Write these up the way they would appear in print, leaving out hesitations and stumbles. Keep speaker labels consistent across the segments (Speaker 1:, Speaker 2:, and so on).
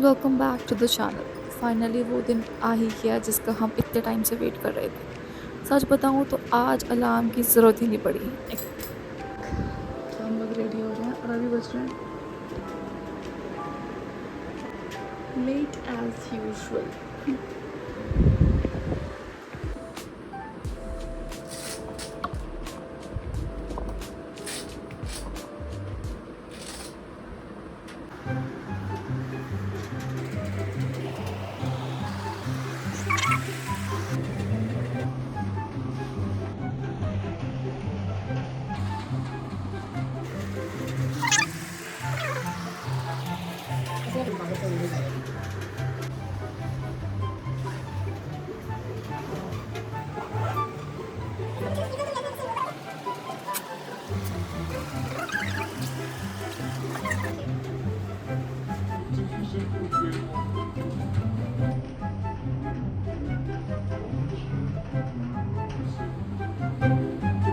Speaker 1: Welcome back to the channel. Finally वो दिन आ ही गया जिसका हम इतने टाइम से वेट कर रहे थे। सच बताऊं तो आज अलार्म की ज़रूरत ही नहीं पड़ी। हम लोग रेडी हो रहे हैं और अभी बज रहे हैं लेट एज यूजुअल।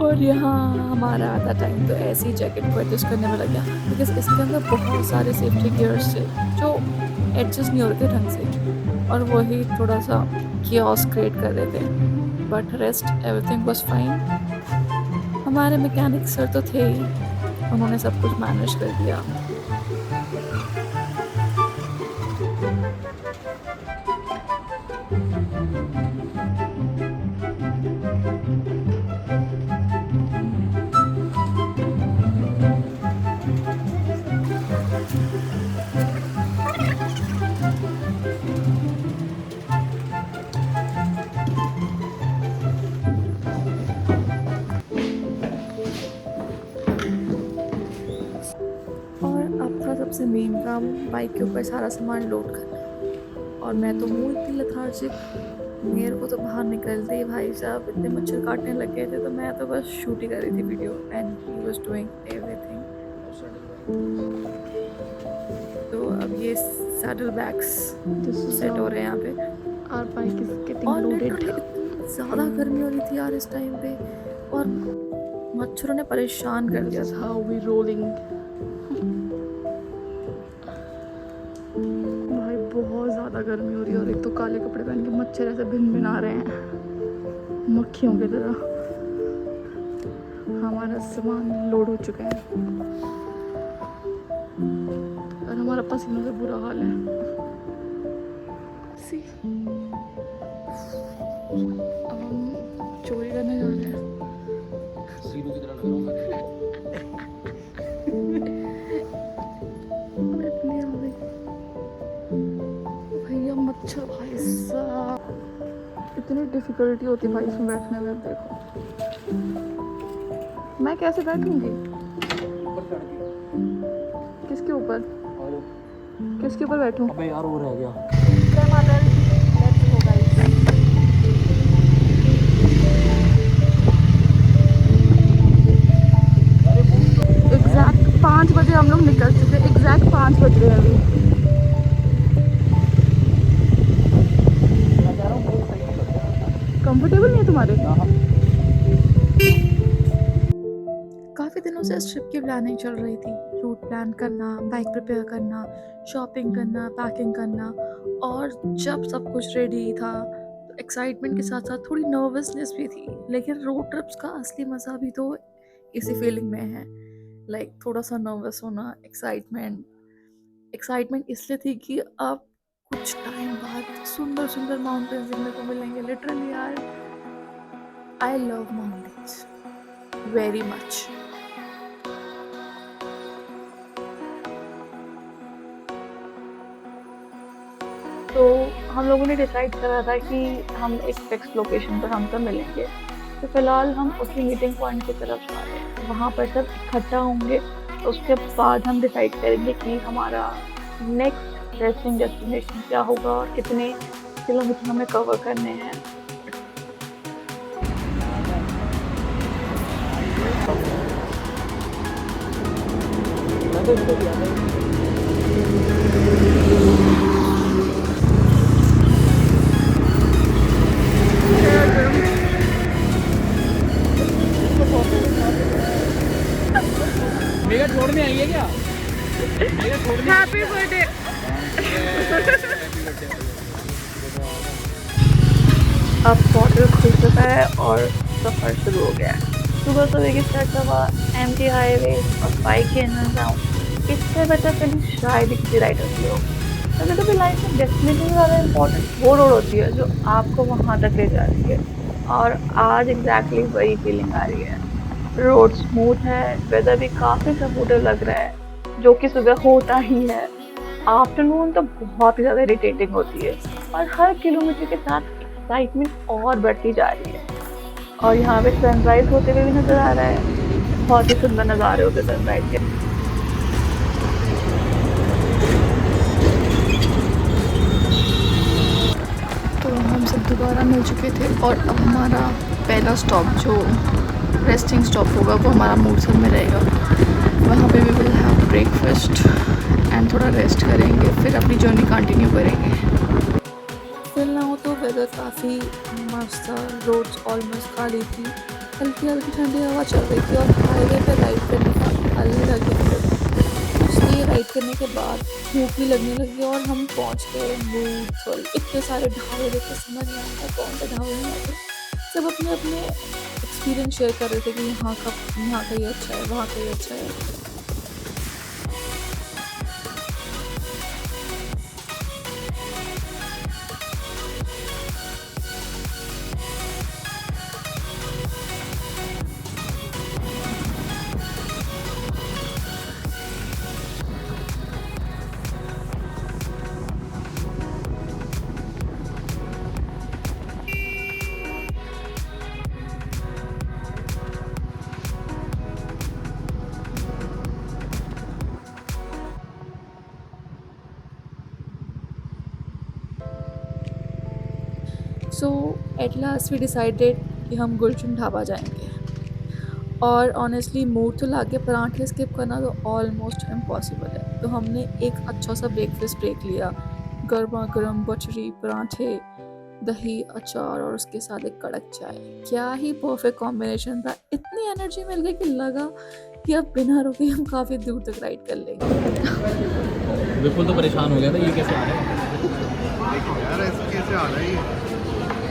Speaker 1: और यहाँ हमारा आधा टाइम तो ऐसे ही जैकेट को एडजस्ट करने में लग गया, बिकॉज इसके अंदर बहुत सारे सेफ्टी गियर्स थे जो एडजस्ट नहीं हो रहे थे ढंग से, और वही थोड़ा सा कियोस्क क्रिएट कर रहे थे। But rest everything was fine. हमारे मैकेनिक सर तो थे ही, उन्होंने सब कुछ मैनेज कर दिया। और आपका सबसे मेन काम बाइक के ऊपर सारा सामान लोड करना, और मैं तो हूँ इतनी लेथार्जिक। मेरे को तो बाहर निकलते ही भाई साहब इतने मच्छर काटने लग गए थे, तो मैं तो बस शूट ही कर रही थी video and he was doing everything. तो अब ये सैडल बैग्स सेट हो रहे हैं यहाँ पे।
Speaker 2: Our bike is getting
Speaker 1: और
Speaker 2: loaded.
Speaker 1: लिटरली इतनी ज़्यादा गर्मी हो रही थी यार इस टाइम पे, और मच्छरों ने परेशान कर
Speaker 2: This
Speaker 1: दिया
Speaker 2: is
Speaker 1: था।
Speaker 2: how we rolling. भाई बहुत ज़्यादा गर्मी हो रही है, और एक तो काले कपड़े पहन के मच्छर ऐसे भिन भिन आ रहे हैं मक्खियों की तरह। हमारा सामान लोड हो चुका है और हमारा पसीनों से बुरा हाल है। See? अब हम चोरी करने जा रहे हैं।
Speaker 3: सीनू की तरह लग रहा हूँ मैं।
Speaker 2: इतनी आ गई भैया मच्छर, भाई साहब इतनी डिफिकल्टी होती है भाई इसमें बैठने में। अब देखो मैं कैसे बैठूंगी,
Speaker 3: ऊपर चढ़ के
Speaker 2: किसके ऊपर,
Speaker 3: आ जाओ।
Speaker 2: किसके ऊपर बैठूं।
Speaker 3: अबे यार वो रह गया।
Speaker 2: जय माता दी। Let's go guys. एग्जैक्ट 5 बजे हम लोग निकल चुके, एग्जैक्ट 5 बज रहे हैं अभी।
Speaker 3: मैं कह रहा हूँ बहुत सही लग रहा है।
Speaker 2: कंफर्टेबल नहीं है तुम्हारे।
Speaker 1: काफ़ी दिनों से इस ट्रिप की प्लानिंग चल रही थी। रूट प्लान करना, बाइक प्रिपेयर करना, शॉपिंग करना, पैकिंग करना, और जब सब कुछ रेडी था तो एक्साइटमेंट के साथ साथ थोड़ी नर्वसनेस भी थी। लेकिन रोड ट्रिप्स का असली मज़ा भी तो इसी फीलिंग में है। लाइक थोड़ा सा नर्वस होना, एक्साइटमेंट इसलिए थी कि अब कुछ टाइम बाद सुंदर सुंदर माउंटेन्स देखने को मिलेंगे। लिटरली यार, I love mountains very much.
Speaker 2: तो हम लोगों ने डिसाइड करा था कि हम एक फिक्स लोकेशन पर हम सब मिलेंगे। तो फिलहाल हम उसी मीटिंग पॉइंट की तरफ जा रहे हैं, वहाँ पर सब इकट्ठा होंगे। तो उसके बाद हम डिसाइड करेंगे कि हमारा नेक्स्ट रेस्टिंग डेस्टिनेशन क्या होगा और कितने किलोमीटर हमें कवर करने हैं।
Speaker 3: मैं तो इसको भी आता हूँ। मेगा छोड़ने आई है क्या? मेगा छोड़ने।
Speaker 2: Happy birthday. अब पोर्टल खुल चुका है और सफ़र शुरू हो गया है। सुबह सुबह की सड़क हवा, एम्प्टी हाईवे और बाइक के इंजन साउंड, इससे बेटर फीलिंग शायद ही किसी राइडर की हो। कभी कभी लाइफ में डेस्टिनेशन से ज़्यादा इम्पोर्टेंट वो रोड होती है जो आपको वहाँ तक ले जा रही है, और आज एग्जैक्टली वही फीलिंग आ रही है। रोड स्मूथ है, वेदर भी काफ़ी सपोर्टिव लग रहा है, जो कि सुबह होता ही है। आफ्टरनून तो बहुत ही ज़्यादा इरिटेटिंग होती है, और हर किलोमीटर के साथ एक्साइटमेंट और बढ़ती जा रही है। और यहाँ पे सनराइज होते हुए भी नजर आ रहा है, बहुत ही सुंदर नज़ारे होते सनराइज के।
Speaker 1: तो हम सब दोबारा मिल चुके थे और अब हमारा पहला स्टॉप जो रेस्टिंग स्टॉप होगा वो हमारा मूर्सर में रहेगा। वहाँ पे we will have breakfast and थोड़ा रेस्ट करेंगे, फिर अपनी जर्नी कंटिन्यू करेंगे। फिलहाल तो वेदर काफ़ी मस्त था, रोड्स ऑलमोस्ट खाली थी, हल्की हल्की ठंडी हवा चल रही थी और हाईवे पे राइड करने का अलग ही मज़ा था। इसलिए राइड करने के बाद भूख भी लगने लगी और हम पहुंच गए मूर्थल। इतने सारे ढाबे देख के समझ नहीं आता कौन सा ढाबे में आते। सब अपने अपने एक्सपीरियंस शेयर कर रहे थे कि यहाँ का ये अच्छा है, वहाँ का ये अच्छा है। सो एट लास्ट वी डिसाइडेड कि हम गुलशन ढाबा जाएंगे। और ऑनेस्टली मूर्थल आके पराठे स्किप करना तो ऑलमोस्ट इम्पॉसिबल है। तो हमने एक अच्छा सा ब्रेकफास्ट ब्रेक लिया, गर्मा गर्म बचरी पराठे, दही, अचार और उसके साथ एक कड़क चाय। क्या ही परफेक्ट कॉम्बिनेशन था। इतनी एनर्जी मिल गई कि लगा कि अब बिना रुके हम काफ़ी दूर तक राइड कर लेंगे।
Speaker 3: बिल्कुल तो परेशान हो गया था, ये कैसे आ रहा है?
Speaker 4: यार ऐसे कैसे आ रहा है ये?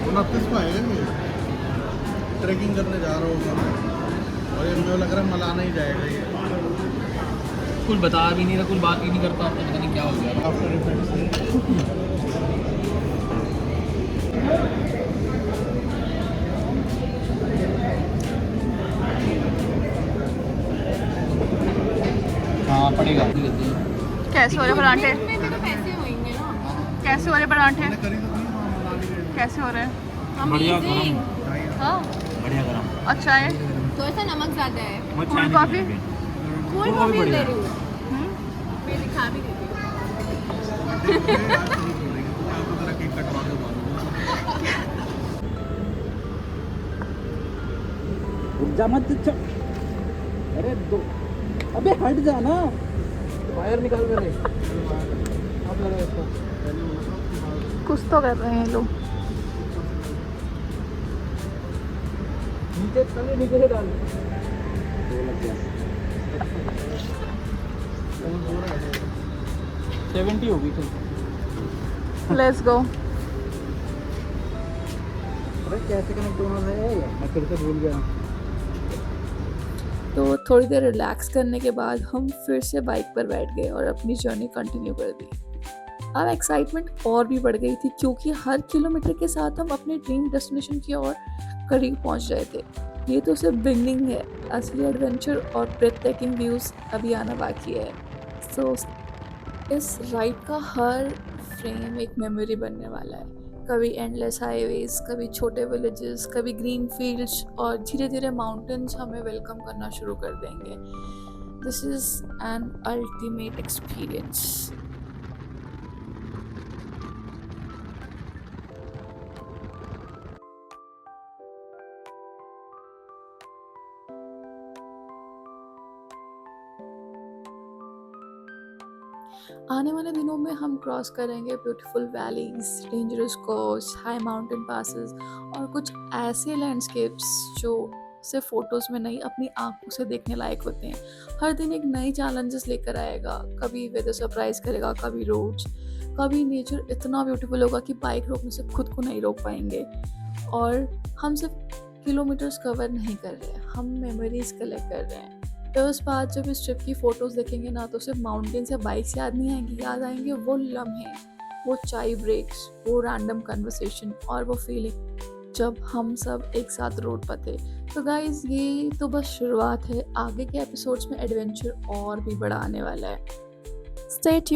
Speaker 4: 29 को आएगा ये। ट्रैकिंग करने जा रहा हूँ और ये मुझे लग रहा है मलाना ही जाएगा ये।
Speaker 3: कुछ बता भी नहीं रहा, कुछ बात ही नहीं करता, पता नहीं क्या हो गया।
Speaker 4: आफ्टर इफेक्ट्स
Speaker 3: हाँ पड़ेगा।
Speaker 2: कैसे हो रहे पराठे? कैसे हो रहे पराठे?
Speaker 4: करी तो थी वहाँ मनाली गए।
Speaker 2: कैसे हो रहे हैं?
Speaker 3: बढ़िया गरम,
Speaker 2: हाँ,
Speaker 3: बढ़िया गरम।
Speaker 2: अच्छा है।
Speaker 5: थोड़ा सा नमक ज़्यादा है।
Speaker 2: Cold coffee?
Speaker 5: Cold
Speaker 3: coffee
Speaker 5: coffee ले
Speaker 3: बढ़िया।
Speaker 5: रही हूँ। मैं दिखा भी देती हूँ।
Speaker 4: यार नहीं छोड़ेंगे तो मैं आपको तेरा केक कटवा के मारूंगा।
Speaker 3: जा मत चल। अरे दो, अबे हट जा ना। वायर निकाल मेरे। अब लगा इसको।
Speaker 2: कुछ तो कर रहे हैं लोग।
Speaker 3: नीचे तले नीचे से डाल। दो लग गया। 70 होगी चल।
Speaker 2: Let's go.
Speaker 3: अरे कैसे कनेक्ट होना है? मैं फिर से भूल गया।
Speaker 1: तो थोड़ी देर रिलैक्स करने के बाद हम फिर से बाइक पर बैठ गए और अपनी जर्नी कंटिन्यू कर दी। अब एक्साइटमेंट और भी बढ़ गई थी क्योंकि हर किलोमीटर के साथ हम अपने ड्रीम डेस्टिनेशन की ओर करीब पहुंच रहे थे। ये तो सिर्फ बिगनिंग है, असली एडवेंचर और ब्रेथटेकिंग व्यूज़ अभी आना बाकी है। सो इस राइड का हर फ्रेम एक मेमोरी बनने वाला है। कभी एंडलेस हाईवेज, कभी छोटे विलेजेस, कभी ग्रीन फील्ड्स और धीरे धीरे माउंटेन्स हमें वेलकम करना शुरू कर देंगे। This is an ultimate experience. आने वाले दिनों में हम क्रॉस करेंगे beautiful valleys, dangerous course, high mountain passes और कुछ ऐसे लैंडस्केप्स जो सिर्फ फ़ोटोज़ में नहीं, अपनी आँखों से देखने लायक होते हैं। हर दिन एक नई चैलेंजेस लेकर आएगा, कभी वेदर सरप्राइज़ करेगा, कभी रोड्स, कभी नेचर इतना ब्यूटीफुल होगा कि बाइक रोकने से खुद को नहीं रोक पाएंगे। और हम सिर्फ किलोमीटर्स कवर नहीं कर रहे हैं, हम मेमोरीज़ कलेक्ट कर रहे हैं। फिर उस बाद जब इस ट्रिप की फ़ोटोज़ देखेंगे ना, तो सिर्फ माउंटेन्स या बाइक्स याद नहीं आएंगी, याद आएंगे वो लम्हे, वो चाय ब्रेक्स, वो रैंडम कन्वर्सेशन और वो फीलिंग जब हम सब एक साथ रोड पर थे। तो गाइज़, ये तो बस शुरुआत है, आगे के एपिसोड्स में एडवेंचर और भी बड़ा आने वाला है। Stay tuned.